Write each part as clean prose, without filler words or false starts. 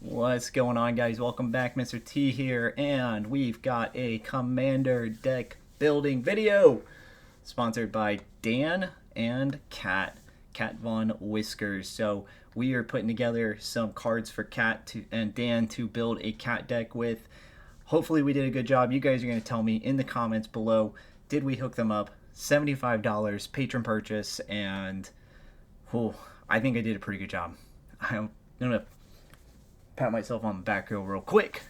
What's going on, guys? Welcome back. Mr. T here, and we've got a Commander deck building video sponsored by Dan and Cat Von Whiskers. So we are putting together some cards for Cat and Dan to build a cat deck with. Hopefully we did a good job. You guys are going to tell me in the comments below, did we hook them up? $75 patron purchase, and I think I did a pretty good job. I'm gonna pat myself on the back real quick.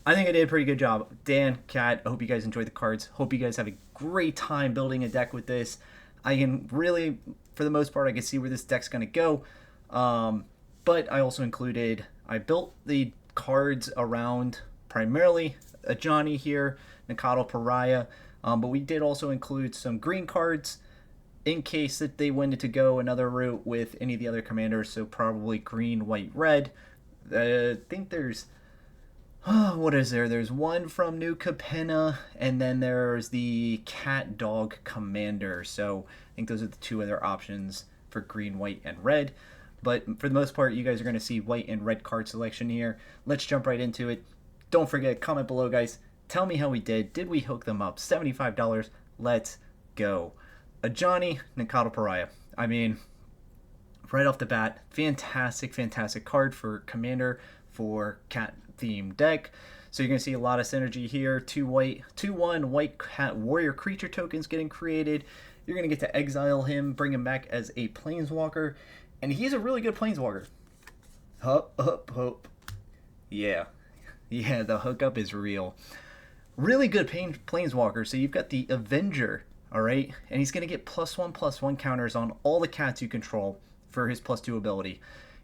I think I did a pretty good job. Dan, Kat, I hope you guys enjoyed the cards. Hope you guys have a great time building a deck with this. I can really, for the most part, I can see where this deck's going to go. But I also included, I built the cards around primarily a Johnny here, Nikado Pariah. But we did also include some green cards in case that they wanted to go another route with any of the other commanders. So probably green, white, red. I think there's, what is there? There's one from New Capenna, and then there's the Cat Dog Commander. So I think those are the two other options for green, white, and red. But for the most part, you guys are going to see white and red card selection here. Let's jump right into it. Don't forget, comment below, guys. Tell me how we did. Did we hook them up? $75. Let's go. A Johnny Nikado Pariah. I mean, right off the bat, fantastic card for Commander for Cat themed deck. So you're going to see a lot of synergy here. 2-1 white cat warrior creature tokens getting created. You're going to get to exile him, bring him back as a planeswalker. And he's a really good planeswalker. Hup. Yeah, the hookup is real. Really good planeswalker. So you've got the Avenger, all right? And he's going to get +1/+1 counters on all the cats you control for his +2 ability.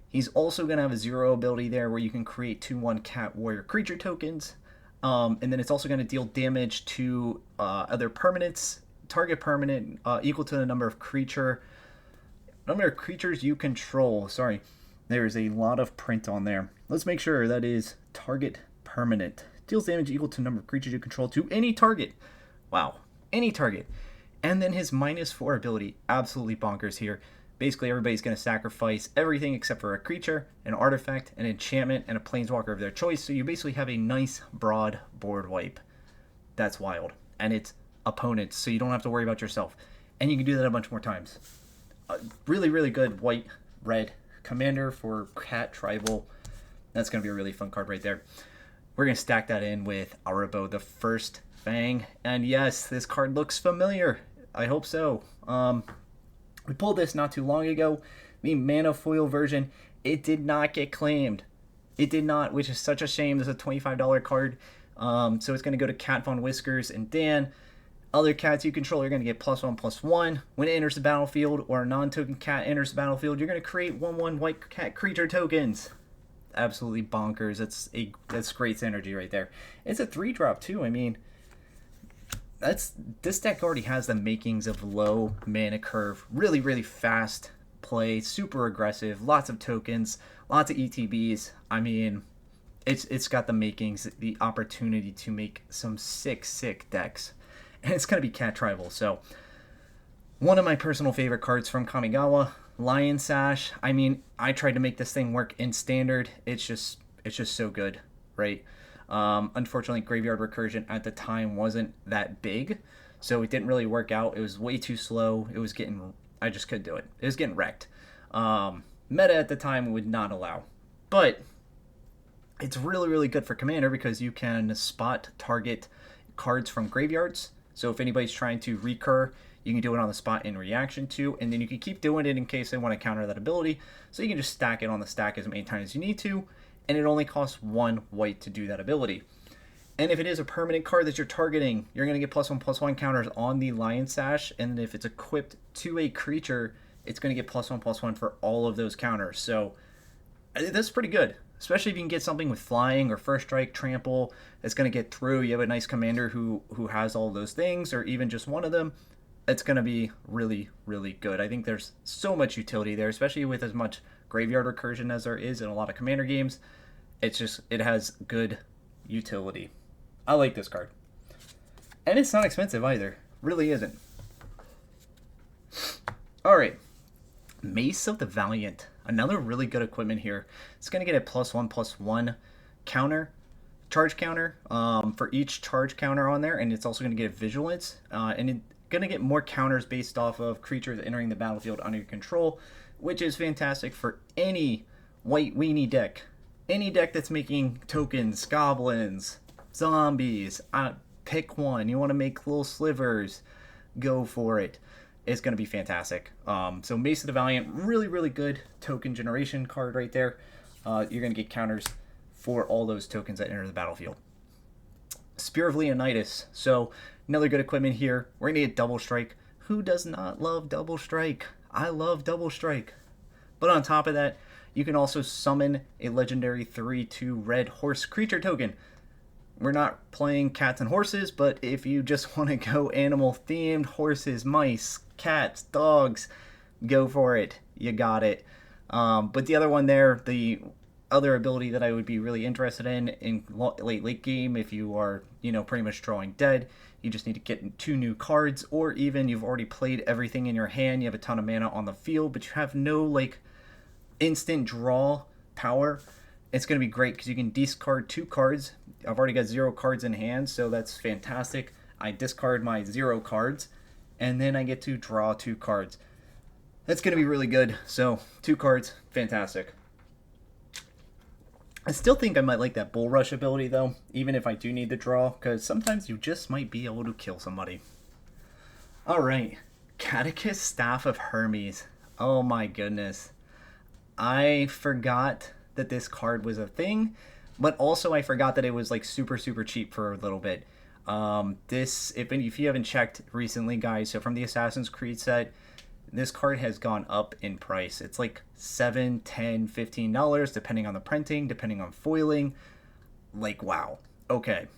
He's also going to have a 0 ability there where you can create 2/1 cat warrior creature tokens. And then it's also going to deal damage to other permanents, target permanent equal to the number of creatures you control. Sorry, there's a lot of print on there. Let's make sure that is target permanent. Deals damage equal to the number of creatures you control to any target. Wow, any target. And then his -4 ability, absolutely bonkers here. Basically, everybody's going to sacrifice everything except for a creature, an artifact, an enchantment, and a planeswalker of their choice. So you basically have a nice, broad board wipe. That's wild. And it's opponents, so you don't have to worry about yourself. And you can do that a bunch more times. Really good white-red commander for Cat Tribal. That's going to be a really fun card right there. We're going to stack that in with Arabo, the First Fang. And yes, this card looks familiar. I hope so. We pulled this not too long ago. The mana foil version, it did not get claimed. It did not, which is such a shame. This is a $25 card. So it's going to go to Cat Von Whiskers and Dan. Other cats you control are going to get +1/+1. When it enters the battlefield or a non-token cat enters the battlefield, you're going to create 1/1 white cat creature tokens. Absolutely bonkers. That's great synergy right there. It's a 3-drop too. I mean, this deck already has the makings of low mana curve, really fast play, super aggressive, lots of tokens, lots of ETBs. I mean, it's got the makings, the opportunity to make some sick decks, and it's gonna be Cat Tribal. So one of my personal favorite cards from Kamigawa, Lion Sash. I mean, I tried to make this thing work in standard. It's just so good, right? Unfortunately, Graveyard Recursion at the time wasn't that big, so it didn't really work out. It was way too slow. I just couldn't do it. It was getting wrecked. Meta at the time would not allow. But it's really good for Commander because you can spot target cards from graveyards. So if anybody's trying to recur, you can do it on the spot in reaction to, and then you can keep doing it in case they want to counter that ability. So you can just stack it on the stack as many times as you need to, and it only costs 1 white to do that ability. And if it is a permanent card that you're targeting, you're going to get +1/+1 counters on the Lion Sash, and if it's equipped to a creature, it's going to get +1/+1 for all of those counters. So that's pretty good, especially if you can get something with flying or first strike, trample that's going to get through. You have a nice commander who has all those things, or even just one of them. It's going to be really good. I think there's so much utility there, especially with as much graveyard recursion as there is in a lot of commander games. It has good utility. I like this card. And it's not expensive either. Really isn't. Alright. Mace of the Valiant. Another really good equipment here. It's going to get a +1/+1 counter, charge counter for each charge counter on there, and it's also going to get vigilance, and it's going to get more counters based off of creatures entering the battlefield under your control, which is fantastic for any white weenie deck. Any deck that's making tokens, goblins, zombies, pick one. You want to make little slivers, go for it. It's going to be fantastic. So Mace of the Valiant, really, really good token generation card right there. You're going to get counters for all those tokens that enter the battlefield. Spear of Leonidas. So another good equipment here. We're going to get Double Strike. Who does not love Double Strike? I love Double Strike. But on top of that, you can also summon a legendary 3/2 red horse creature token. We're not playing cats and horses, but if you just want to go animal themed, horses, mice, cats, dogs, go for it. You got it. But the other one there, the other ability that I would be really interested in late game, if you are, pretty much drawing dead, you just need to get 2 new cards, or even you've already played everything in your hand, you have a ton of mana on the field, but you have no instant draw power. It's going to be great because you can discard 2 cards. I've already got 0 cards in hand, so that's fantastic. I discard my 0 cards, and then I get to draw 2 cards. That's going to be really good. So 2 cards, fantastic. I still think I might like that Bull Rush ability, though, even if I do need the draw, because sometimes you just might be able to kill somebody. Alright, Catechist Staff of Hermes. Oh my goodness. I forgot that this card was a thing, but also I forgot that it was super cheap for a little bit. If you haven't checked recently, guys, so from the Assassin's Creed set, this card has gone up in price. It's $7, $10, $15 depending on the printing, depending on foiling. Wow. Okay,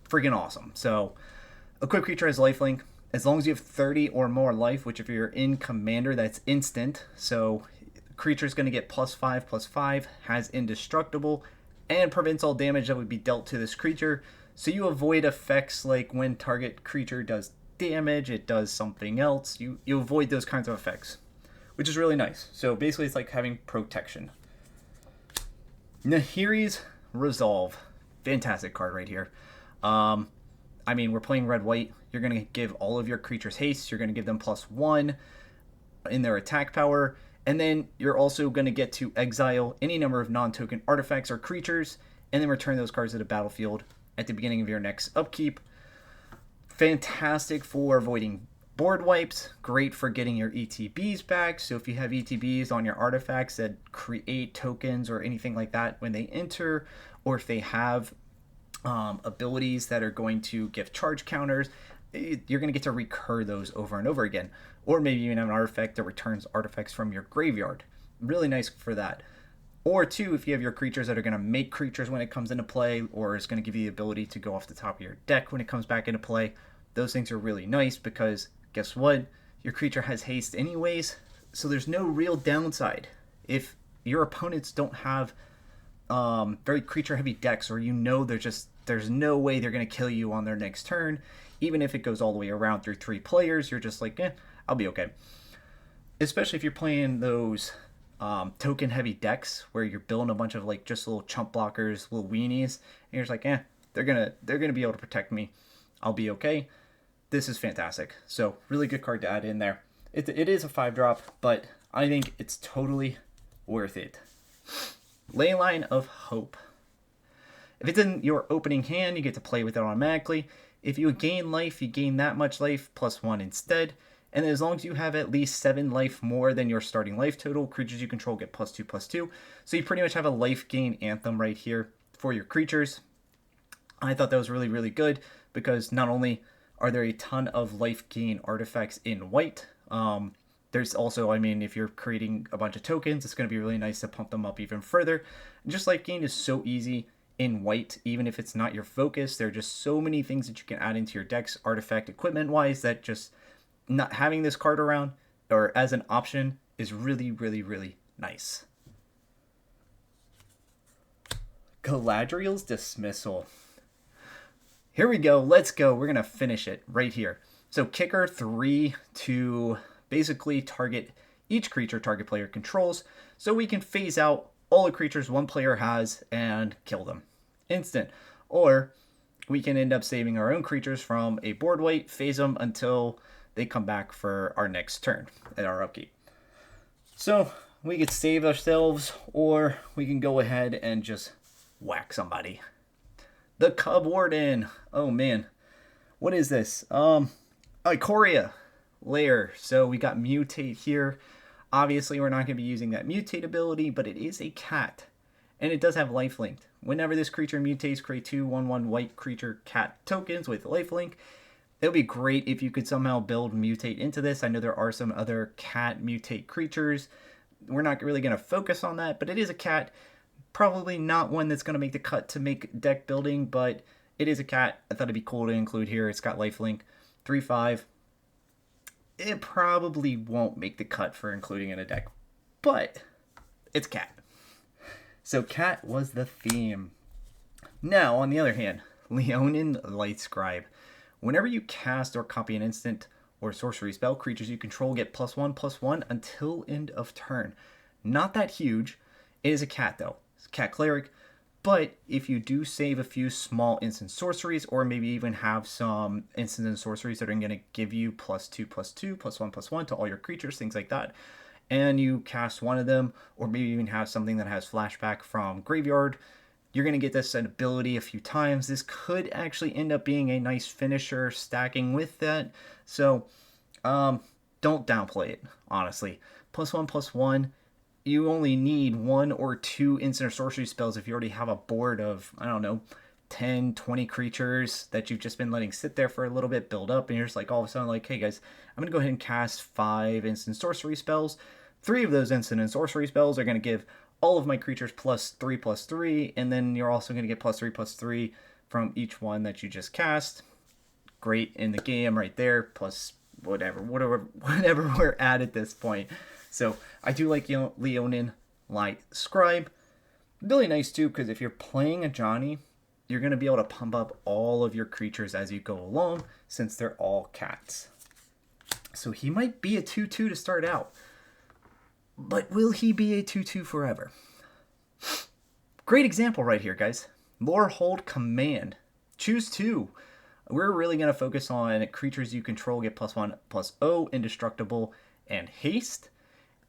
freaking awesome. So a quick creature has lifelink. As long as you have 30 or more life, which if you're in Commander, that's instant. So creature's going to get +5/+5, has indestructible, and prevents all damage that would be dealt to this creature. So you avoid effects like when target creature does damage, it does something else. You avoid those kinds of effects, which is really nice. So basically it's like having protection. Nahiri's Resolve. Fantastic card right here. We're playing red-white. You're going to give all of your creatures haste. You're going to give them +1 in their attack power. And then you're also going to get to exile any number of non-token artifacts or creatures, and then return those cards to the battlefield at the beginning of your next upkeep. Fantastic for avoiding board wipes. Great for getting your ETBs back. So if you have ETBs on your artifacts that create tokens or anything like that when they enter, or if they have abilities that are going to give charge counters, you're going to get to recur those over and over again. Or maybe you even have an artifact that returns artifacts from your graveyard. Really nice for that. Or 2, if you have your creatures that are going to make creatures when it comes into play, or is going to give you the ability to go off the top of your deck when it comes back into play. Those things are really nice because guess what? Your creature has haste anyways, so there's no real downside. If your opponents don't have very creature heavy decks, or there's no way they're going to kill you on their next turn, even if it goes all the way around through 3 players, you're just I'll be okay. Especially if you're playing those token heavy decks where you're building a bunch of just little chump blockers, little weenies, and you're just they're gonna be able to protect me. I'll be okay. This is fantastic. So really good card to add in there. It is a 5-drop, but I think it's totally worth it. Leyline of Hope. If it's in your opening hand, you get to play with it automatically. If you gain life, you gain that much life +1 instead. And as long as you have at least 7 life more than your starting life total, creatures you control get +2/+2. So you pretty much have a life gain anthem right here for your creatures. I thought that was really, really good because not only are there a ton of life gain artifacts in white, there's also, if you're creating a bunch of tokens, it's going to be really nice to pump them up even further. And just life gain is so easy in white, even if it's not your focus. There are just so many things that you can add into your decks, artifact equipment-wise, that just not having this card around or as an option is really, really, really nice. Galadriel's Dismissal. Here we go. Let's go. We're going to finish it right here. So kicker 3 to basically target each creature target player controls, so we can phase out all the creatures one player has and kill them instant. Or we can end up saving our own creatures from a board wipe, phase them until they come back for our next turn at our upkeep. So we could save ourselves, or we can go ahead and just whack somebody. The Cub Warden. Oh man, what is this? Ikoria Lair. So we got Mutate here. Obviously, we're not going to be using that Mutate ability, but it is a cat, and it does have lifelink. Whenever this creature mutates, create 2/1/1 white creature cat tokens with lifelink. It would be great if you could somehow build Mutate into this. I know there are some other cat Mutate creatures. We're not really going to focus on that, but it is a cat. Probably not one that's going to make the cut to make deck building, but it is a cat. I thought it'd be cool to include here. It's got lifelink, 3/5. It probably won't make the cut for including in a deck, but it's cat. So cat was the theme. Now, on the other hand, Leonin Lightscribe. Whenever you cast or copy an instant or sorcery spell, creatures you control get +1/+1 until end of turn. Not that huge. It is a cat, though. It's a cat cleric. But if you do save a few small instant sorceries, or maybe even have some instant and sorceries that are going to give you +2/+2, +1/+1 to all your creatures, things like that, and you cast one of them, or maybe even have something that has flashback from graveyard, you're going to get this ability a few times. This could actually end up being a nice finisher stacking with that. So don't downplay it, honestly. +1/+1. You only need 1 or 2 instant or sorcery spells if you already have a board of, I don't know, 10, 20 creatures that you've just been letting sit there for a little bit, build up, and you're just like all of a sudden like, hey guys, I'm going to go ahead and cast 5 instant sorcery spells. 3 of those instant and sorcery spells are going to give all of my creatures +3/+3, and then you're also going to get +3/+3 from each one that you just cast. Great in the game right there, plus whatever we're at this point. So I do like Leonin Lightscribe. Really nice too, because if you're playing a Johnny, you're going to be able to pump up all of your creatures as you go along, since they're all cats. So he might be a 2/2 to start out. But will he be a 2/2 forever? Great example right here, guys. Lorehold Command. Choose 2. We're really going to focus on creatures you control get +1/+0, indestructible, and haste.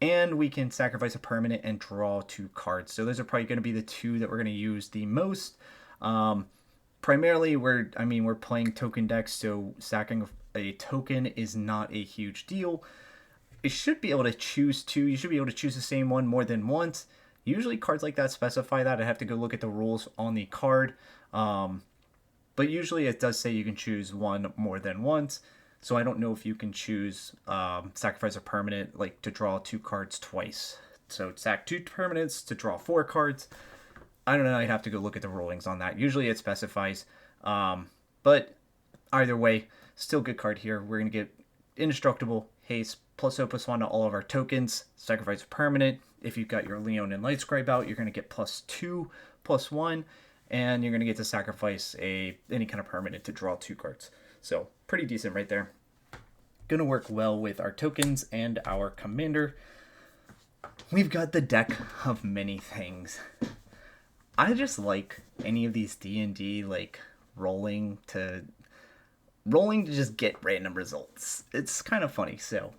And we can sacrifice a permanent and draw 2 cards. So those are probably going to be the 2 that we're going to use the most. Primarily, we're playing token decks, so sacking a token is not a huge deal. You should be able to choose 2. You should be able to choose the same one more than once. Usually cards like that specify that. I have to go look at the rules on the card. But usually it does say you can choose 1 more than once. So I don't know if you can choose sacrifice a permanent, like to draw 2 cards twice. So sack 2 permanents to draw 4 cards. I don't know. I'd have to go look at the rulings on that. Usually it specifies. But either way, still good card here. We're going to get indestructible, haste, +0/+1 to all of our tokens. Sacrifice a permanent. If you've got your Leonin Lightscribe out, you're going to get +2/+1. And you're going to get to sacrifice any kind of permanent to draw 2 cards. So pretty decent right there. Going to work well with our tokens and our commander. We've got the deck of many things. I just like any of these D&D like rolling to just get random results. It's kind of funny. So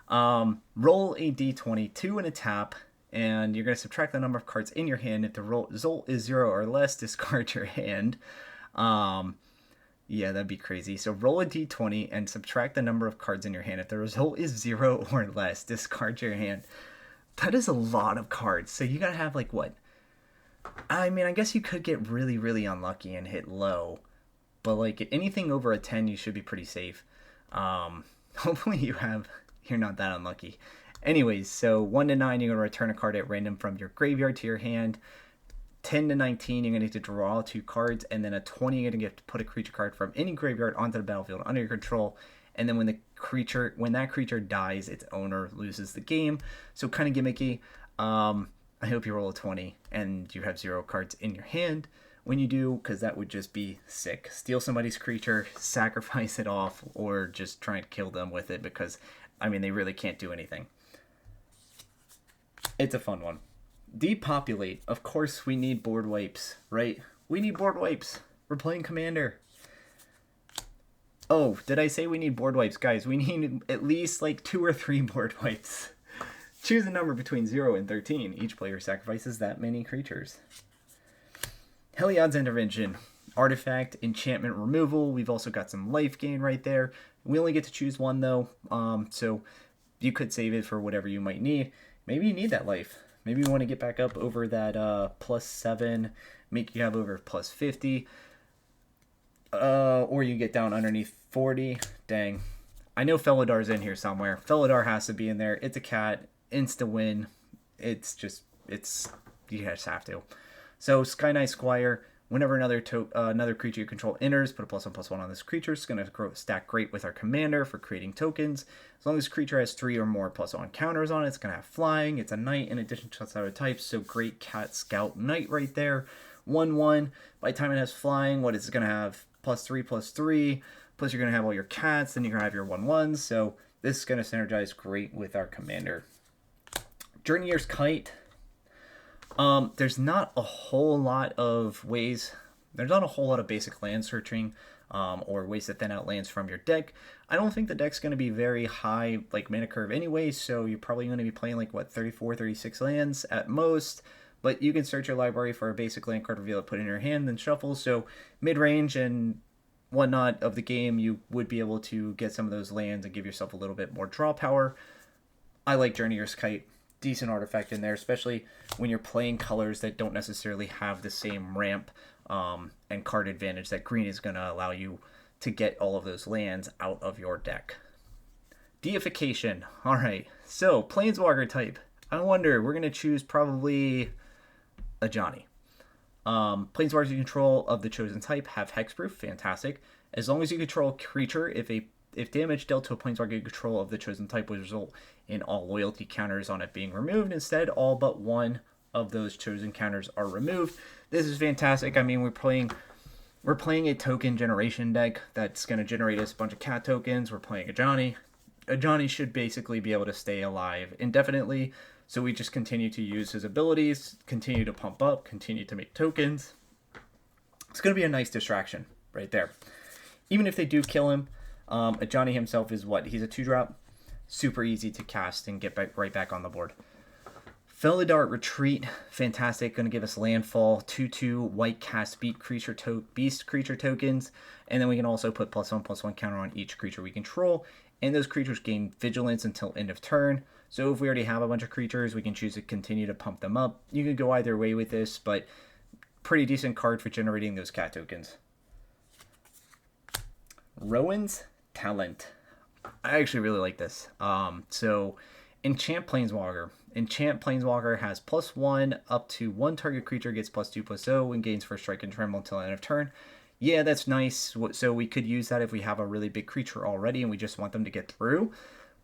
roll a d20, 2 and a tap, and you're going to subtract the number of cards in your hand. If the result is 0 or less, discard your hand. Yeah, that'd be crazy. So roll a d20 and subtract the number of cards in your hand. If the result is 0 or less, discard your hand. That is a lot of cards. So you gotta have like what? I mean, I guess you could get really, really unlucky and hit low. But like anything over a 10, you should be pretty safe. Hopefully you're not that unlucky. Anyways, so 1 to 9, you're going to return a card at random from your graveyard to your hand. 10 to 19, you're going to need to draw 2 cards. And then a 20, you're going to get to put a creature card from any graveyard onto the battlefield under your control. And then when that creature dies, its owner loses the game. So kind of gimmicky. I hope you roll a 20 and you have 0 cards in your hand when you do, because that would just be sick. Steal somebody's creature, sacrifice it off, or just try and kill them with it because, I mean, they really can't do anything. It's a fun one. Depopulate. Of course we need board wipes, right? We need board wipes. We're playing Commander. Oh, did I say we need board wipes? Guys, we need at least like 2 or 3 board wipes. Choose a number between 0 and 13. Each player sacrifices that many creatures. Heliod's Intervention. Artifact, enchantment removal. We've also got some life gain right there. We only get to choose one though, so you could save it for whatever you might need. Maybe you need that life. Maybe you want to get back up over that +7, make you have over +50. Or you get down underneath 40. Dang. I know Felidar's in here somewhere. Felidar has to be in there. It's a cat. Insta win. You just have to. So Sky Knight Squire, whenever another creature you control enters, put a +1/+1 on this creature. It's going to stack great with our commander for creating tokens. As long as this creature has 3 or more +1 counters on it, it's going to have flying. It's a knight in addition to its other types. So great cat scout knight right there. 1/1. By the time it has flying, what is it going to have? +3/+3. Plus you're going to have all your cats. Then you're going to have your 1/1s. So this is going to synergize great with our commander. Journeyer's Kite. There's not a whole lot of ways. There's not a whole lot of basic land searching or ways to thin out lands from your deck. I don't think the deck's going to be very high like mana curve anyway, so you're probably going to be playing like what, 34, 36 lands at most. But you can search your library for a basic land card, reveal it, put it in your hand, then shuffle. So mid-range and whatnot of the game, you would be able to get some of those lands and give yourself a little bit more draw power. I like Journeyer's Kite. Decent artifact in there, especially when you're playing colors that don't necessarily have the same ramp and card advantage that green is going to allow you to get all of those lands out of your deck. Deification. All right, so Planeswalker type. I wonder, we're going to choose probably a Johnny. Planeswalkers you control of the chosen type have hexproof. Fantastic. As long as you control a creature, if damage dealt to a planeswalker you control of the chosen type would result in all loyalty counters on it being removed, instead all but one of those chosen counters are removed. This is fantastic. I mean, we're playing a token generation deck that's going to generate us a bunch of cat tokens. We're playing a Johnny. A Johnny should basically be able to stay alive indefinitely, so we just continue to use his abilities, continue to pump up, continue to make tokens. It's going to be a nice distraction right there. Even if they do kill him, a Johnny himself is what? He's a 2-drop. Super easy to cast and get right back on the board. Felidar Retreat. Fantastic. Going to give us landfall. 2/2 white cast beast creature tokens. And then we can also put +1/+1 counter on each creature we control. And those creatures gain vigilance until end of turn. So if we already have a bunch of creatures, we can choose to continue to pump them up. You can go either way with this, but pretty decent card for generating those cat tokens. Rowan's Talent. I actually really like this. So Enchant Planeswalker. Enchant Planeswalker has +1 up to 1 target creature gets +2/+0 and gains first strike and tremble until end of turn. Yeah, that's nice. So we could use that if we have a really big creature already and we just want them to get through.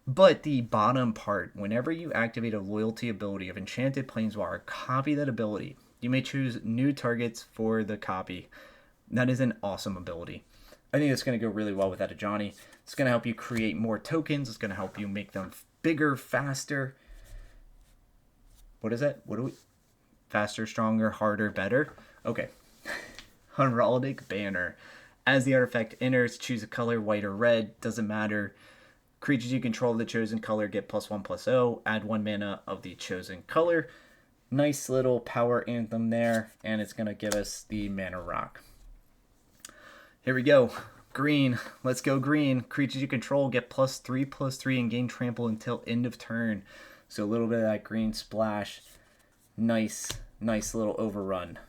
But the bottom part, whenever you activate a loyalty ability of Enchanted Planeswalker, copy that ability. You may choose new targets for the copy. That is an awesome ability. I think it's going to go really well with that Johnny. It's going to help you create more tokens. It's going to help you make them bigger, faster. What is that? Faster, stronger, harder, better? Okay. Heraldic Banner. As the artifact enters, choose a color, white or red. Doesn't matter. Creatures you control of the chosen color get +1/+0. Add 1 mana of the chosen color. Nice little power anthem there. And it's going to give us the mana rock. Here we go. Green. Let's go green. Creatures you control get +3/+3 and gain trample until end of turn. So a little bit of that green splash. Nice little overrun.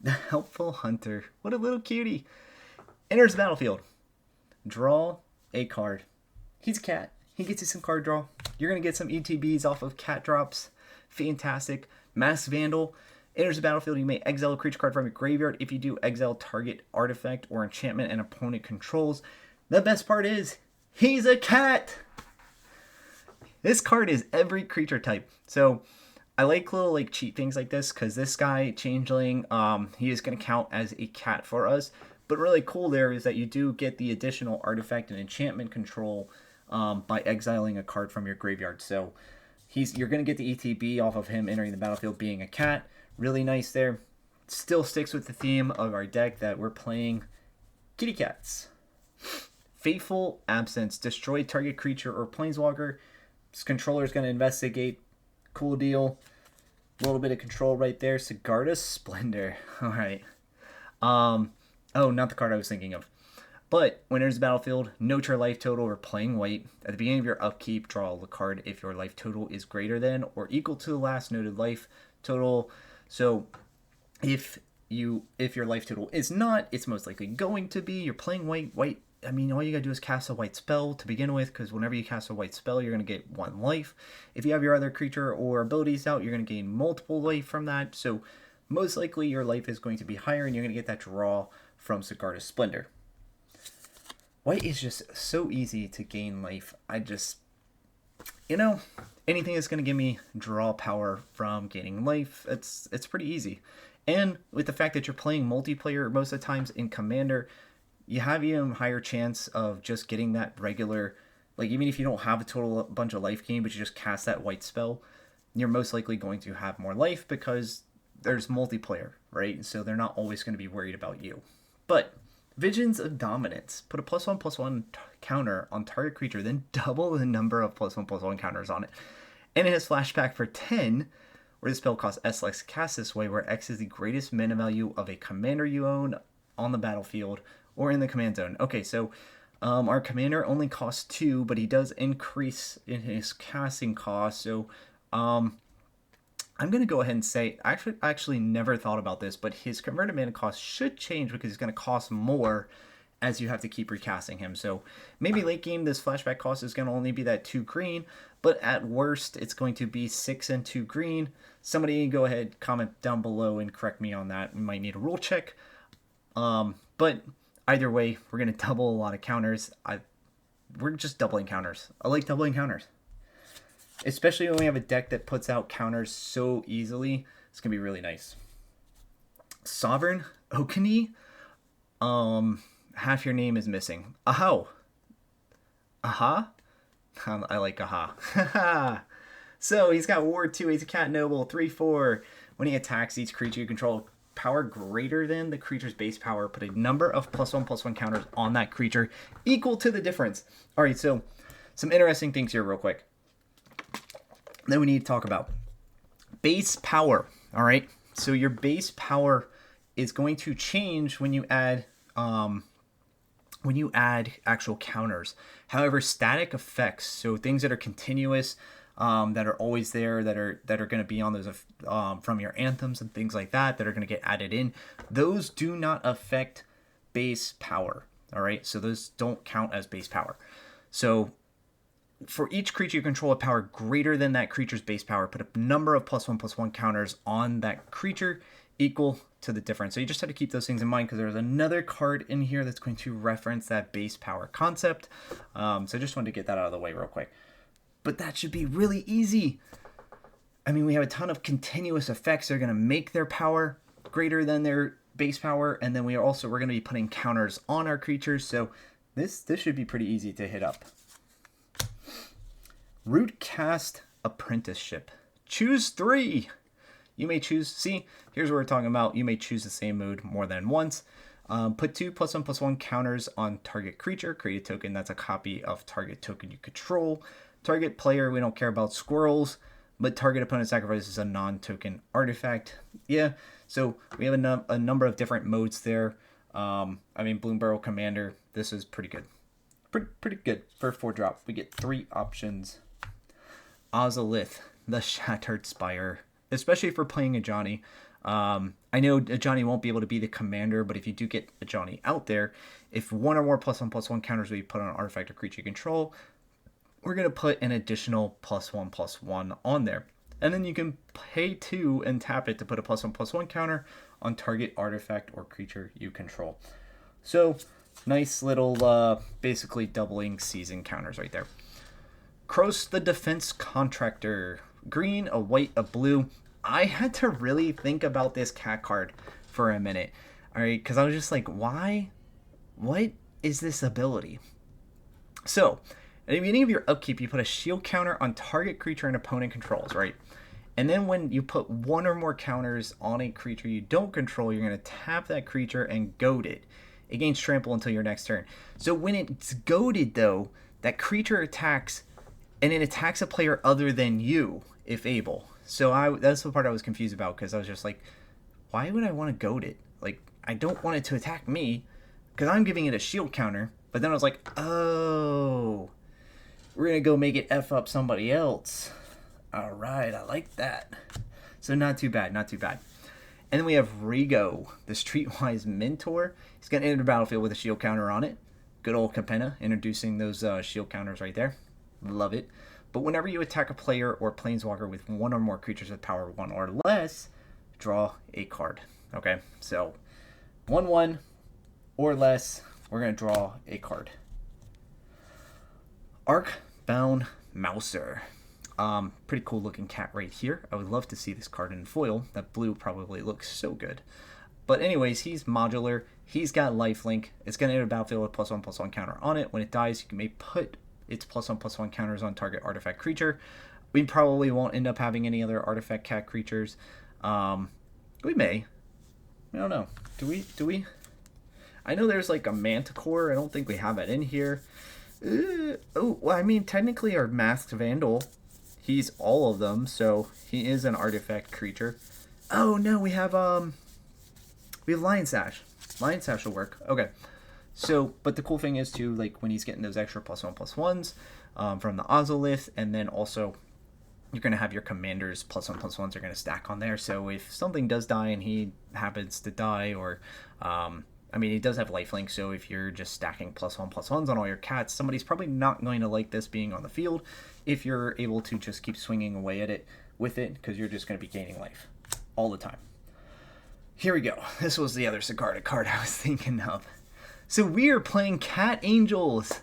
The Helpful Hunter. What a little cutie. Enters the battlefield. Draw a card. He's a cat. He gets you some card draw. You're going to get some ETBs off of cat drops. Fantastic. Mass Vandal. Enters the battlefield, you may exile a creature card from your graveyard. If you do, exile target artifact or enchantment an opponent controls. The best part is, he's a cat! This card is every creature type. So, I like little cheat things like this, because this guy, Changeling, he is going to count as a cat for us. But really cool there is that you do get the additional artifact and enchantment control by exiling a card from your graveyard. So, You're going to get the ETB off of him entering the battlefield being a cat. Really nice there. Still sticks with the theme of our deck that we're playing kitty cats. Fateful Absence. Destroy target creature or planeswalker. This controller is going to investigate. Cool deal. A little bit of control right there. Sigarda's Splendor. All right. Oh, not the card I was thinking of. But when enters the battlefield, note your life total or playing white. At the beginning of your upkeep, draw the card if your life total is greater than or equal to the last noted life total. So if your life total is not, it's most likely going to be. You're playing white. I mean, all you gotta do is cast a white spell to begin with, because whenever you cast a white spell, you're gonna get 1 life. If you have your other creature or abilities out, you're gonna gain multiple life from that. So most likely your life is going to be higher, and you're gonna get that draw from Sigarda's Splendor. White is just so easy to gain life. Anything that's going to give me draw power from gaining life, it's pretty easy. And with the fact that you're playing multiplayer most of the times in Commander, you have even higher chance of just getting that regular, like even if you don't have a total bunch of life gain, but you just cast that white spell, you're most likely going to have more life because there's multiplayer, right? So they're not always going to be worried about you. But Visions of Dominance. Put a +1/+1 counter on target creature, then double the number of +1/+1 counters on it. And it has flashback for 10, where the spell costs S less cast this way, where X is the greatest mana value of a commander you own on the battlefield or in the command zone. Okay, so our commander only costs 2, but he does increase in his casting cost. So I'm going to go ahead and say, I actually never thought about this, but his converted mana cost should change because he's going to cost more as you have to keep recasting him. So maybe late game, this flashback cost is going to only be that 2 green, but at worst, it's going to be 6 and 2 green. Somebody go ahead, comment down below and correct me on that. We might need a rule check. But either way, we're going to double a lot of counters. We're just doubling counters. I like doubling counters. Especially when we have a deck that puts out counters so easily. It's going to be really nice. Sovereign Okani. Half your name is missing. Aha. Aha? I like aha. So he's got Ward 2. He's a cat noble. 3/4. When he attacks each creature you control, power greater than the creature's base power. Put a number of +1/+1 counters on that creature equal to the difference. All right, so some interesting things here real quick. Then we need to talk about base power. All right, so your base power is going to change when you add actual counters. However, static effects, so things that are continuous, that are always there, that are going to be on those from your anthems and things like that are going to get added in, those do not affect base power. All right, so those don't count as base power. So for each creature you control a power greater than that creature's base power, put a number of +1/+1 counters on that creature equal to the difference. So you just have to keep those things in mind because there's another card in here that's going to reference that base power concept. So I just wanted to get that out of the way real quick. But that should be really easy. I mean, we have a ton of continuous effects that are going to make their power greater than their base power, and then we're going to be putting counters on our creatures. So this should be pretty easy to hit up. Rootcast Apprenticeship. Choose 3. You may choose, see, here's what we're talking about. You may choose the same mode more than once. Put 2 +1/+1 counters on target creature. Create a token that's a copy of target token you control. Target player, we don't care about squirrels, but target opponent sacrifices a non-token artifact. Yeah, so we have a number of different modes there. I mean, Bloomburrow Commander, this is pretty good. Pretty good for 4-drop. We get 3 options. Ozolith, the Shattered Spire, especially for playing a Johnny. I know a Johnny won't be able to be the commander, but if you do get a Johnny out there, if 1 or more +1/+1 counters will be put on an artifact or creature you control, we're going to put an additional +1/+1 on there. And then you can pay 2 and tap it to put a +1/+1 counter on target artifact or creature you control. So nice little, basically doubling season counters right there. Kroos the Defense Contractor. Green, a white, a blue. I had to really think about this cat card for a minute. All right, because I was just like, why? What is this ability? So, At the beginning of your upkeep, you put a shield counter on target creature an opponent controls, right? And then when you put one or more counters on a creature you don't control, you're going to tap that creature and goad it. It gains trample until your next turn. So when it's goaded, though, that creature attacks, and it attacks a player other than you, if able. So that's the part I was confused about, because I was just like, why would I want to goad it? Like, I don't want it to attack me, because I'm giving it a shield counter. But then I was like, oh, we're going to go make it F up somebody else. All right, I like that. So not too bad, not too bad. And then we have Rigo, the Streetwise Mentor. He's going to enter the battlefield with a shield counter on it. Good old Capenna, introducing those shield counters right there. Love it. But whenever you attack a player or planeswalker with one or more creatures with power 1 or less, draw a card. Okay, so 1/1 or less, we're going to draw a card. Arcbound Mouser. Pretty cool looking cat right here. I would love to see this card in foil. That blue probably looks so good. But anyways, he's modular. He's got lifelink. It's going to enter the battlefield with +1/+1 counter on it. When it dies, you may put its +1/+1 counters on target artifact creature. We probably won't end up having any other artifact cat creatures. We may. I don't know. Do we? I know there's like a Manticore. I don't think we have it in here. Well, I mean, technically our Masked Vandal, he's all of them, so he is an artifact creature. Oh no, we have Lion Sash. Lion Sash will work. Okay. So, but the cool thing is too, like when he's getting those extra +1/+1s from the Ozolith, and then also you're going to have your commanders +1/+1s are going to stack on there. So if something does die and he happens to die, or I mean, he does have lifelink, so if you're just stacking +1/+1s on all your cats, somebody's probably not going to like this being on the field if you're able to just keep swinging away at it with it, because you're just going to be gaining life all the time. Here we go. This was the other Sigarda card I was thinking of. So we are playing Cat Angels.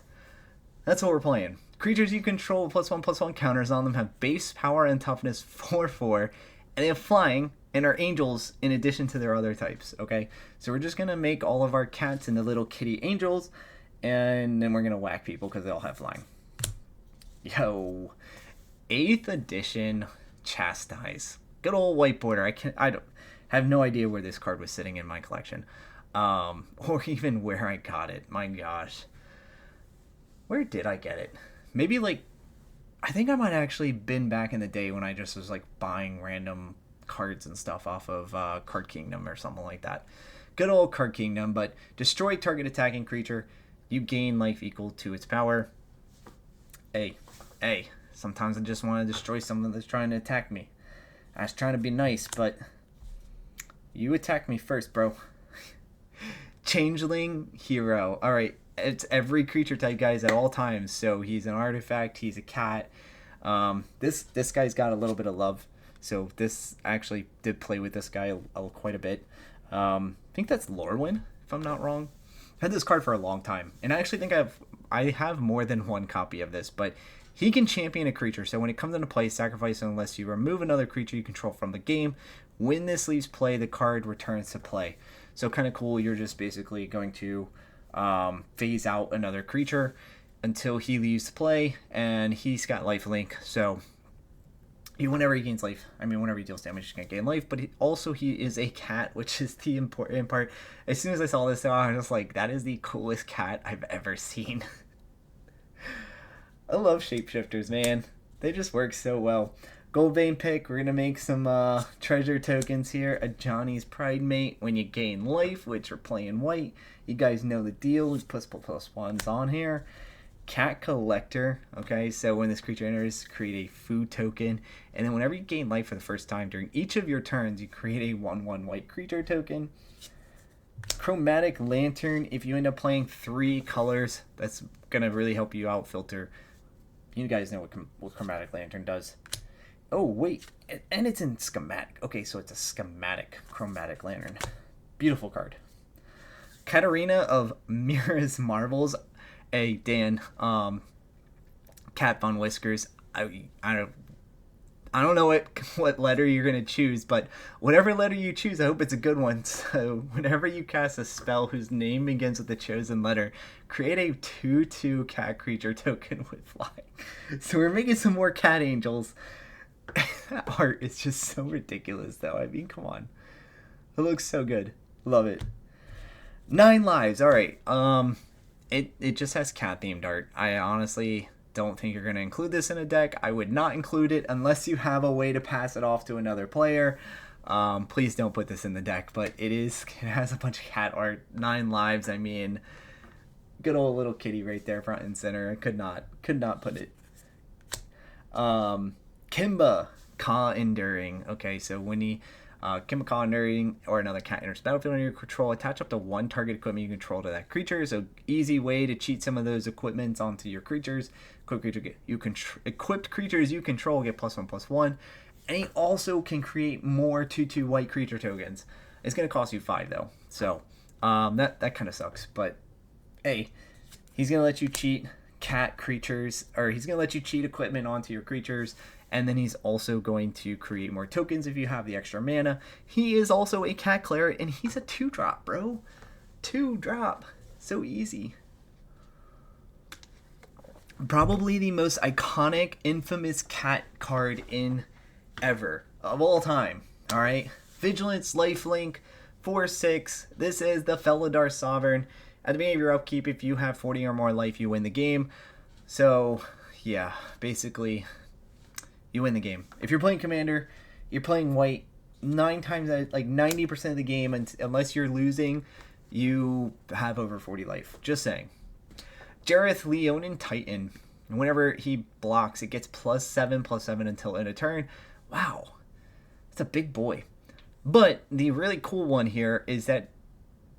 That's what we're playing. Creatures you control with +1/+1 counters on them have base power and toughness 4/4, and they have flying and are angels in addition to their other types. Okay, so we're just gonna make all of our cats into little kitty angels, and then we're gonna whack people because they all have flying. Yo, 8th edition Chastise. Good old white border. I don't have no idea where this card was sitting in my collection, or even where I got it. My gosh, where did I get it? Maybe like, I think I might actually been back in the day when I just was like buying random cards and stuff off of Card Kingdom or something like that. Good old Card Kingdom. But destroy target attacking creature. You gain life equal to its power. Hey, sometimes I just want to destroy something that's trying to attack me. I was trying to be nice, but you attack me first, bro. Changeling Hero. Alright, it's every creature type, guys, at all times. So he's an artifact, he's a cat. This guy's got a little bit of love. So this actually did play with this guy quite a bit. I think that's Lorwyn, if I'm not wrong. I had this card for a long time, and I actually think I have more than one copy of this, but he can champion a creature. So when it comes into play, sacrifice unless you remove another creature you control from the game. When this leaves play, the card returns to play. So kind of cool. You're just basically going to phase out another creature until he leaves play, and he's got lifelink. So whenever he gains life, whenever he deals damage, he's going to gain life. But he is a cat, which is the important part. As soon as I saw this, I was just like, that is the coolest cat I've ever seen. I love shapeshifters, man. They just work so well. Gold Vein pick, we're going to make some treasure tokens here. A Johnny's Pride Mate when you gain life, which are playing white. You guys know the deal. We put +++1s on here. Cat Collector. Okay, so when this creature enters, create a food token. And then whenever you gain life for the first time during each of your turns, you create a 1/1 white creature token. Chromatic Lantern. If you end up playing 3 colors, that's going to really help you out filter. You guys know what Chromatic Lantern does. Oh, wait. And it's in schematic. Okay, so it's a schematic Chromatic Lantern. Beautiful card. Katarina of Mira's Marvels. Hey, Dan. Cat Von Whiskers. I I don't know what letter you're going to choose, but whatever letter you choose, I hope it's a good one. So whenever you cast a spell whose name begins with the chosen letter, create a 2/2 cat creature token with fly. So we're making some more cat angels. That art is just so ridiculous, though. I mean, come on. It looks so good. Love it. 9 lives. All right. It just has cat themed art. I honestly don't think you're going to include this in a deck. I would not include it unless you have a way to pass it off to another player. Please don't put this in the deck, but it has a bunch of cat art. 9 lives. I mean, good old little kitty right there, front and center. I could not put it. Kimba, Ka Enduring. Okay, so when he Kimba Ka Enduring or another cat enters the battlefield under your control, attach up to 1 target equipment you control to that creature. So easy way to cheat some of those equipments onto your creatures. Equipped creatures you control get +1/+1, and he also can create more 2/2 white creature tokens. It's gonna cost you 5 though, so that kind of sucks. But hey, he's gonna let you cheat cat creatures, or he's gonna let you cheat equipment onto your creatures. And then he's also going to create more tokens if you have the extra mana. He is also a cat cleric, and he's a 2-drop, bro. 2-drop. So easy. Probably the most iconic, infamous cat card in ever. Of all time. Alright? Vigilance, Lifelink, 4/6. This is the Felidar Sovereign. At the beginning of your upkeep, if you have 40 or more life, you win the game. So, yeah. Basically, you win the game. If you're playing Commander, you're playing white 9 times out, like 90% of the game, unless you're losing, you have over 40 life. Just saying. Jareth Leonin Titan. Whenever he blocks, it gets +7/+7 until end of turn. Wow. That's a big boy. But the really cool one here is that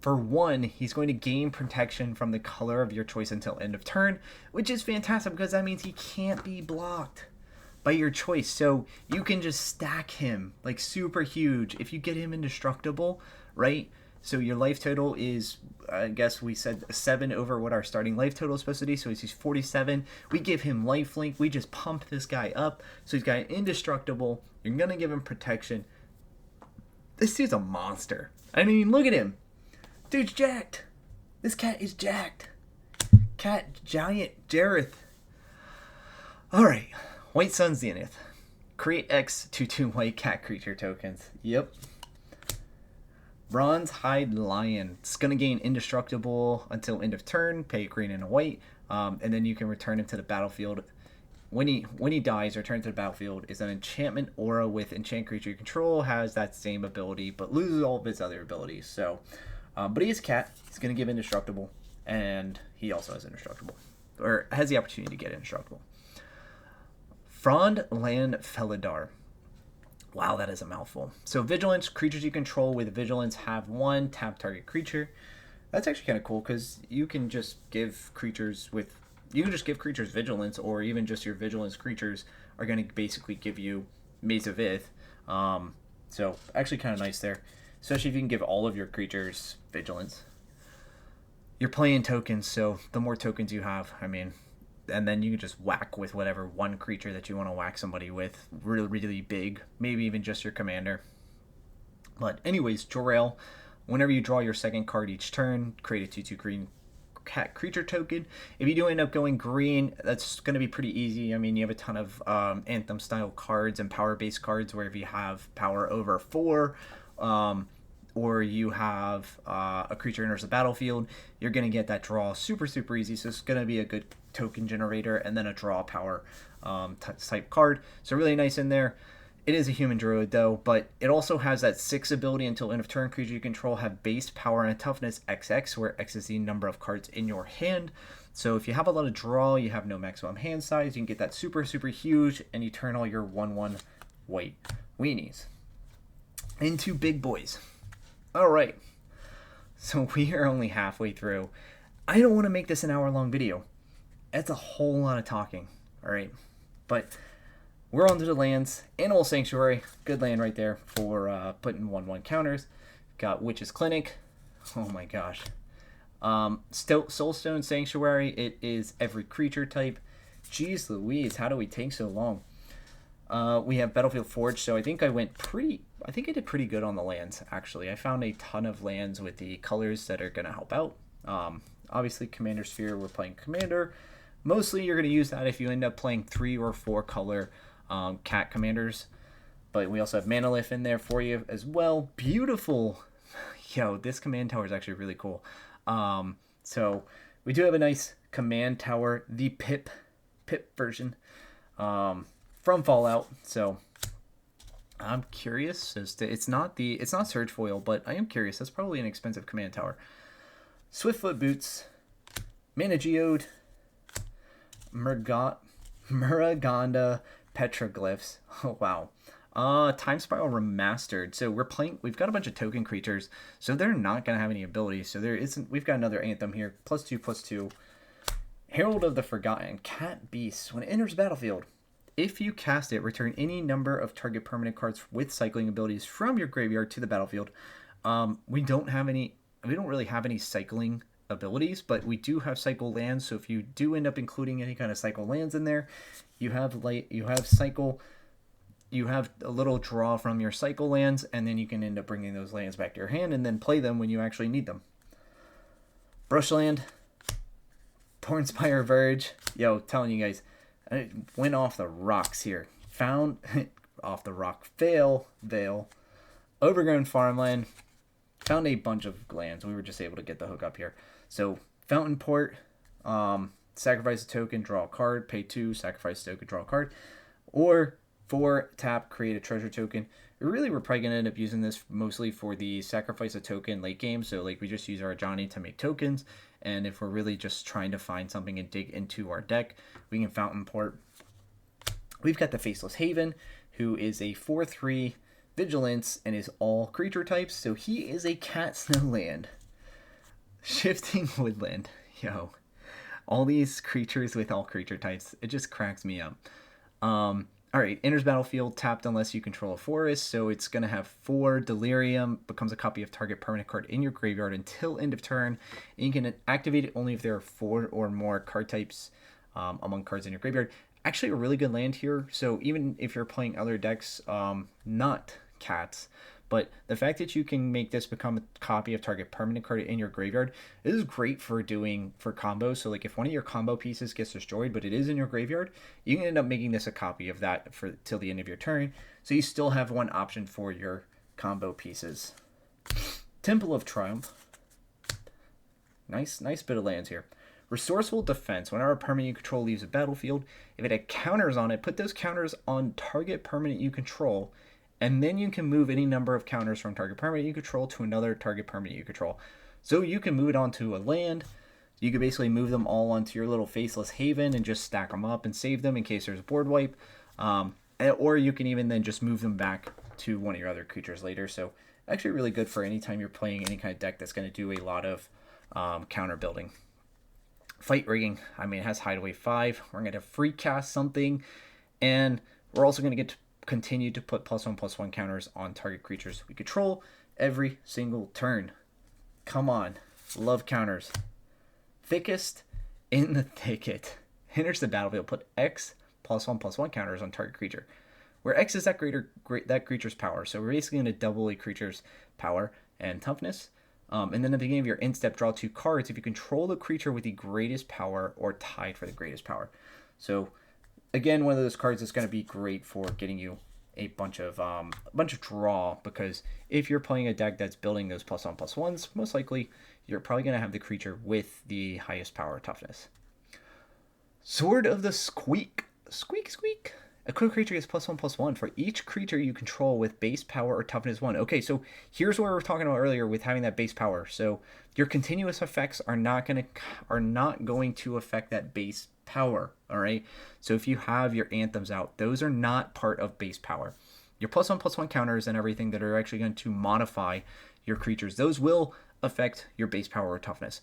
for 1, he's going to gain protection from the color of your choice until end of turn, which is fantastic because that means he can't be blocked by your choice. So you can just stack him like super huge if you get him indestructible, right? So your life total is, I guess we said 7 over what our starting life total is supposed to be. So he's 47. We give him lifelink. We just pump this guy up. So he's got indestructible. You're going to give him protection. This dude's a monster. I mean, look at him. Dude's jacked. This cat is jacked. Cat giant Jareth. All right. White Sun Zenith. Create X 2/2 white cat creature tokens. Yep. Bronze Hide Lion. It's going to gain indestructible until end of turn. Pay a green and a white. And then you can return him to the battlefield. When he dies, return to the battlefield is an enchantment aura with enchant creature you control. Has that same ability, but loses all of his other abilities. So, but he is a cat. He's going to give indestructible. And he also has indestructible. Or has the opportunity to get indestructible. Frondland Felidar. Wow, that is a mouthful. So Vigilance, creatures you control with Vigilance have 1, tap target creature. That's actually kind of cool because you can just give creatures Vigilance, or even just your Vigilance creatures are going to basically give you Maze of Ith. So actually kind of nice there, especially if you can give all of your creatures Vigilance. You're playing tokens, so the more tokens you have, I mean, and then you can just whack with whatever 1 creature that you want to whack somebody with. Really, really big. Maybe even just your commander. But anyways, Jor-El. Whenever you draw your second card each turn, create a 2/2 green cat creature token. If you do end up going green, that's going to be pretty easy. I mean, you have a ton of Anthem-style cards and power-based cards where if you have power over 4, or you have a creature enters the battlefield, you're going to get that draw super, super easy. So it's going to be a good token generator and then a draw power type card. So really nice in there. It is a human druid though, but it also has that 6 ability until end of turn. Creature you control have base power and toughness XX, where X is the number of cards in your hand. So if you have a lot of draw, you have no maximum hand size, you can get that super, super huge, and you turn all your 1/1 white weenies into big boys. All right, so we are only halfway through. I don't want to make this an hour-long video. That's a whole lot of talking, all right? But we're on to the lands. Animal Sanctuary, good land right there for putting 1/1 counters. Got Witch's Clinic. Oh my gosh. Soulstone Sanctuary, it is every creature type. Jeez Louise, how do we take so long? We have Battlefield Forge, so I think I did pretty good on the lands, actually. I found a ton of lands with the colors that are going to help out. Obviously, Commander Sphere, we're playing Commander. Mostly, you're going to use that if you end up playing 3 or 4 color cat commanders. But we also have Manalith in there for you as well. Beautiful. Yo, this command tower is actually really cool. So we do have a nice command tower, the Pip version from Fallout. So I'm curious as to it's not Surge Foil, but I am curious. That's probably an expensive command tower. Swiftfoot Boots, Mana Geode, Muraganda Petroglyphs. Oh wow. Time Spiral Remastered. So we've got a bunch of token creatures, so they're not going to have any abilities. So we've got another Anthem here. +2/+2. Herald of the Forgotten. Cat Beast. When it enters battlefield, if you cast it, return any number of target permanent cards with cycling abilities from your graveyard to the battlefield. We don't really have any cycling abilities, but we do have cycle lands. So if you do end up including any kind of cycle lands in there, you have cycle. You have a little draw from your cycle lands, and then you can end up bringing those lands back to your hand and then play them when you actually need them. Brushland, Thornspire Verge. Yo, telling you guys, I went off the rocks here. Found off the rock. Vale. Overgrown Farmland. Found a bunch of lands. We were just able to get the hook up here. So, Fountain Port, sacrifice a token, draw a card, pay 2, sacrifice a token, draw a card. Or 4, tap, create a treasure token. We're probably going to end up using this mostly for the sacrifice a token late game. So like we just use our Johnny to make tokens. And if we're really just trying to find something and dig into our deck, we can Fountain Port. We've got the Faceless Haven, who is a 4/3 vigilance and is all creature types. So he is a cat snow land. Shifting Woodland. Yo. All these creatures with all creature types. It just cracks me up. Alright, enters battlefield, tapped unless you control a forest, so it's going to have 4 Delirium, becomes a copy of target permanent card in your graveyard until end of turn, and you can activate it only if there are 4 or more card types among cards in your graveyard. Actually a really good land here, so even if you're playing other decks, not cats, but the fact that you can make this become a copy of target permanent card in your graveyard, this is great for combos. So like if one of your combo pieces gets destroyed, but it is in your graveyard, you can end up making this a copy of that for till the end of your turn. So you still have one option for your combo pieces. Temple of Triumph. Nice bit of lands here. Resourceful Defense. Whenever a permanent you control leaves a battlefield, if it had counters on it, put those counters on target permanent you control, and then you can move any number of counters from target permanent you control to another target permanent you control. So you can move it onto a land. You can basically move them all onto your little Faceless Haven and just stack them up and save them in case there's a board wipe. Or you can even then just move them back to one of your other creatures later. So actually really good for any time you're playing any kind of deck that's going to do a lot of counter building. Fight Rigging. I mean, it has Hideaway 5. We're going to free cast something. And we're also going to get to continue to put +1/+1 counters on target creatures we control every single turn. Come on. Love counters. Thickest in the Thicket. Enters the battlefield. Put X +1/+1 counters on target creature, where X is that creature's power. So we're basically going to double a creature's power and toughness. And then at the beginning of your end step, draw 2 cards if you control the creature with the greatest power or tied for the greatest power. So again, one of those cards that's going to be great for getting you a bunch of draw, because if you're playing a deck that's building those +1/+1s, most likely you're probably going to have the creature with the highest power or toughness. Sword of the Squeak. Squeak. A creature gets +1/+1 for each creature you control with base power or toughness 1. Okay, so here's what we were talking about earlier with having that base power. So your continuous effects are not going to affect that base power. All right. So if you have your anthems out, those are not part of base power. Your +1/+1 counters and everything that are actually going to modify your creatures, those will affect your base power or toughness.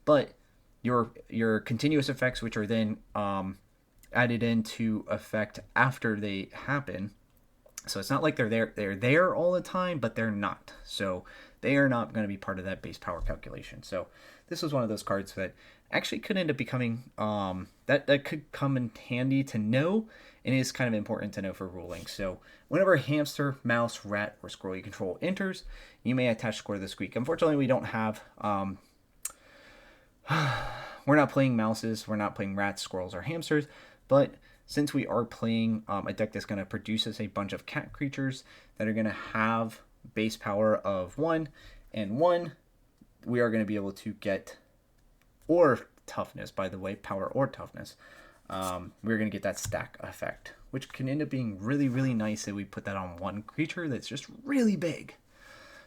But your continuous effects, which are then added into effect after they happen, So it's not like they're there all the time, but they're not. So they are not going to be part of that base power calculation. So this was one of those cards that actually could end up becoming that could come in handy to know, and is kind of important to know for ruling. So whenever a hamster, mouse, rat, or squirrel you control enters, you may attach score to the squeak. Unfortunately, we don't have we're not playing mouses, we're not playing rats, squirrels, or hamsters, but since we are playing a deck that's going to produce us a bunch of cat creatures that are going to have base power of 1 and 1, we are going to be able to get, or toughness, by the way, power or toughness. We're going to get that stack effect, which can end up being really, really nice if we put that on one creature that's just really big.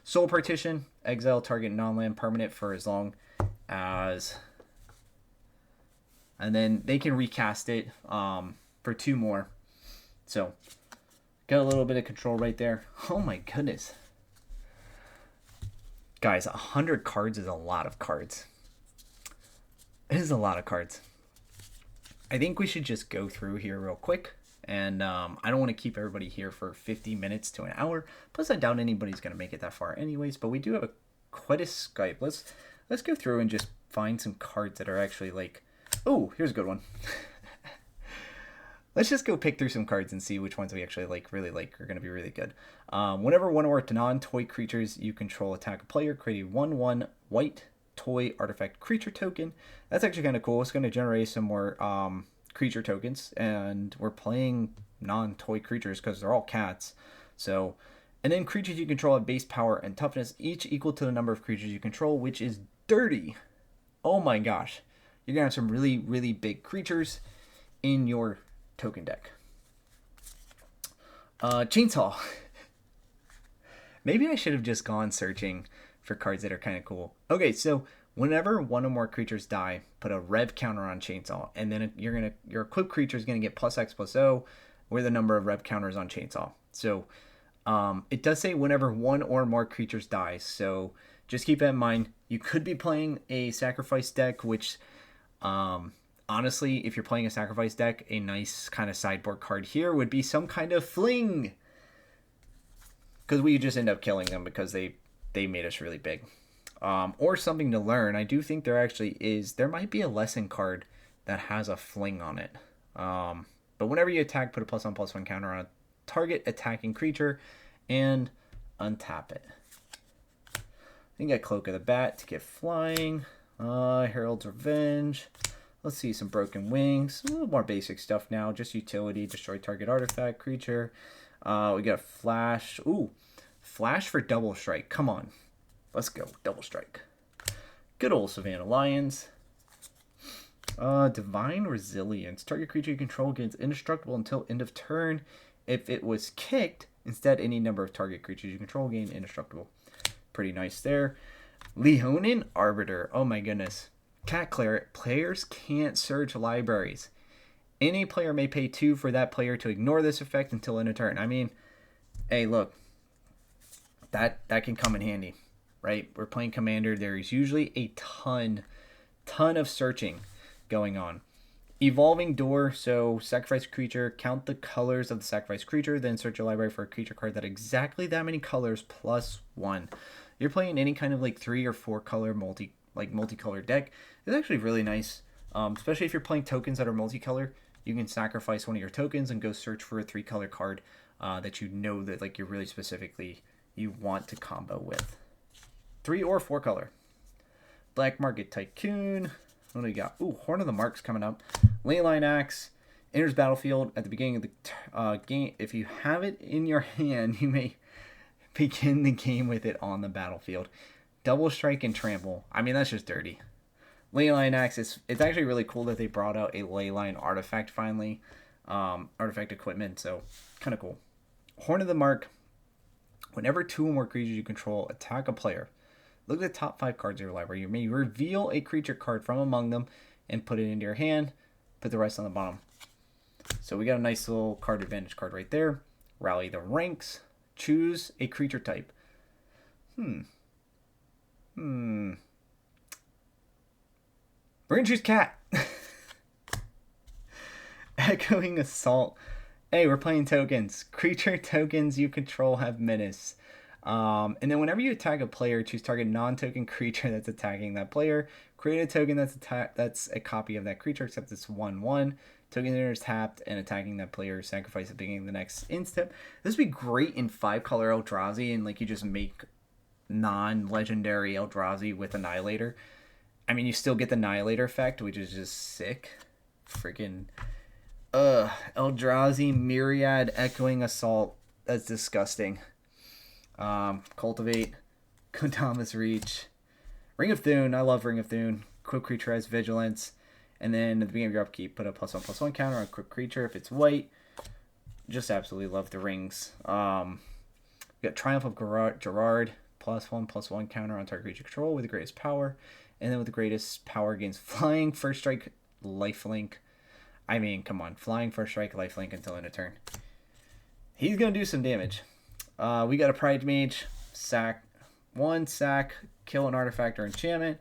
Soul Partition, exile target non-land permanent for as long as... And then they can recast it for 2 more. So, got a little bit of control right there. Oh my goodness. Guys, 100 cards is a lot of cards. It is a lot of cards. I think we should just go through here real quick. And I don't want to keep everybody here for 50 minutes to an hour. Plus, I doubt anybody's going to make it that far anyways. But we do have quite a Skype. Let's go through and just find some cards that are actually like... Oh, here's a good one. Let's just go pick through some cards and see which ones we actually really like are going to be really good. Whenever one of our non-toy creatures you control attack a player, create a 1/1 white toy artifact creature token. That's actually kind of cool. It's going to generate some more creature tokens, and we're playing non-toy creatures because they're all cats. So, and then creatures you control have base power and toughness, each equal to the number of creatures you control, which is dirty. Oh my gosh. You're going to have some really, really big creatures in your token deck. Chainsaw. Maybe I should have just gone searching for cards that are kind of cool. Okay, so whenever one or more creatures die, put a rev counter on Chainsaw, and then your equipped creature is going to get +X+O with the number of rev counters on Chainsaw. So it does say whenever one or more creatures die, so just keep that in mind. You could be playing a sacrifice deck, which... honestly, if you're playing a sacrifice deck, a nice kind of sideboard card here would be some kind of fling, because we just end up killing them because they made us really big. Or something to learn. I do think there might be a lesson card that has a fling on it. But whenever you attack, put a +1/+1 counter on a target attacking creature and untap it. Then get Cloak of the Bat to get flying. Herald's Revenge. Let's see, some Broken Wings. A little more basic stuff now. Just utility, destroy target artifact, creature. We got a Flash. Ooh, Flash for Double Strike. Come on. Let's go. Double Strike. Good old Savannah Lions. Divine Resilience. Target creature you control gets indestructible until end of turn. If it was kicked, instead any number of target creatures you control gain indestructible. Pretty nice there. Leonin Arbiter. Oh my goodness. Cat Cleric. Players can't search libraries. Any player may pay 2 for that player to ignore this effect until end of turn. I mean, hey, look. That can come in handy, right? We're playing Commander. There's usually a ton of searching going on. Evolving Door. So, sacrifice creature. Count the colors of the sacrifice creature. Then search your library for a creature card that exactly that many colors +1. You're playing any kind of like 3 or 4 color multicolor deck. It's actually really nice, especially if you're playing tokens that are multicolor. You can sacrifice one of your tokens and go search for a 3-color card that you know that like you're really specifically you want to combo with. 3 or 4 color. Black Market Tycoon. What do we got? Ooh, Horn of the Mark's coming up. Leyline Axe enters battlefield at the beginning of the game. If you have it in your hand, you may begin the game with it on the battlefield. Double Strike and Trample. I mean, that's just dirty. Leyline Axe, it's actually really cool that they brought out a Leyline artifact finally. Artifact equipment, so kind of cool. Horn of the Mark. Whenever 2 or more creatures you control attack a player, look at the top 5 cards of your library. You may reveal a creature card from among them and put it into your hand. Put the rest on the bottom. So we got a nice little card advantage card right there. Rally the Ranks. Choose a creature type. We're gonna choose cat. Echoing Assault. Hey, we're playing tokens. Creature tokens you control have menace. And then whenever you attack a player, choose target non-token creature that's attacking that player. Create a token that's a copy of that creature, except it's 1/1. Token that is tapped and attacking that player. Sacrifice at the beginning of the next instant. This would be great in 5-color Eldrazi, and like you just make non-legendary Eldrazi with Annihilator. I mean, you still get the Annihilator effect, which is just sick. Freaking Eldrazi Myriad Echoing Assault. That's disgusting. Cultivate, Kodama's Reach, Ring of Thune. I love Ring of Thune. Quick creature has Vigilance, and then at the beginning of your upkeep, put a +1/+1 counter on a quick creature if it's white. Just absolutely love the rings. We got Triumph of Gerard, +1/+1 counter on target creature control with the greatest power, and then with the greatest power gains flying, first strike, lifelink. I mean, come on, flying, first strike, lifelink until end of turn. He's gonna do some damage. We got a Pride Mage, sack, kill an artifact or enchantment.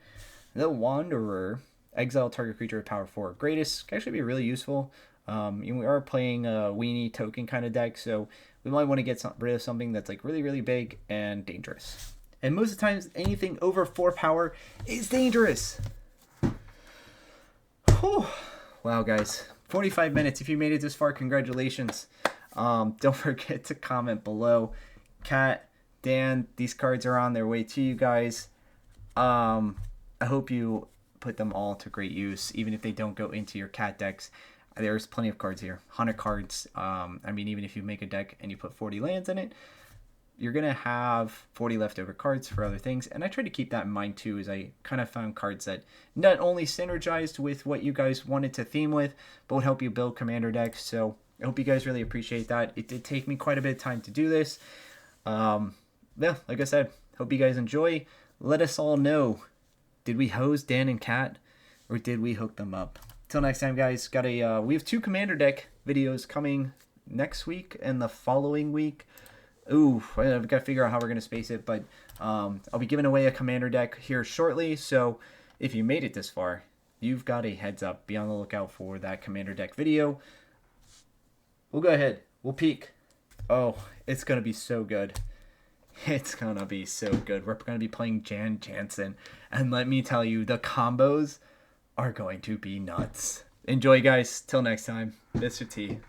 The Wanderer, exile target creature with power 4 or greatest. Can actually be really useful. We are playing a weenie token kind of deck, so we might want to get rid of something that's like really, really big and dangerous. And most of the times, anything over 4 power is dangerous. Whew. Wow, guys. 45 minutes. If you made it this far, congratulations. Don't forget to comment below. Kat, Dan, these cards are on their way to you guys. I hope you put them all to great use, even if they don't go into your Cat decks. There's plenty of cards here, 100 cards. I mean, even if you make a deck and you put 40 lands in it, you're going to have 40 leftover cards for other things. And I try to keep that in mind too, as I kind of found cards that not only synergized with what you guys wanted to theme with, but would help you build commander decks. So I hope you guys really appreciate that. It did take me quite a bit of time to do this. Yeah, like I said, hope you guys enjoy. Let us all know, did we hose Dan and Kat, or did we hook them up? Till next time, guys. We have 2 commander deck videos coming next week and the following week. Ooh, I've got to figure out how we're going to space it, but I'll be giving away a commander deck here shortly, so if you made it this far, you've got a heads up. Be on the lookout for that commander deck video. We'll go ahead. We'll peek. Oh, it's going to be so good. It's going to be so good. We're going to be playing Jan Jansen, and let me tell you, the combos are going to be nuts. Enjoy, guys. Till next time, Mr. T.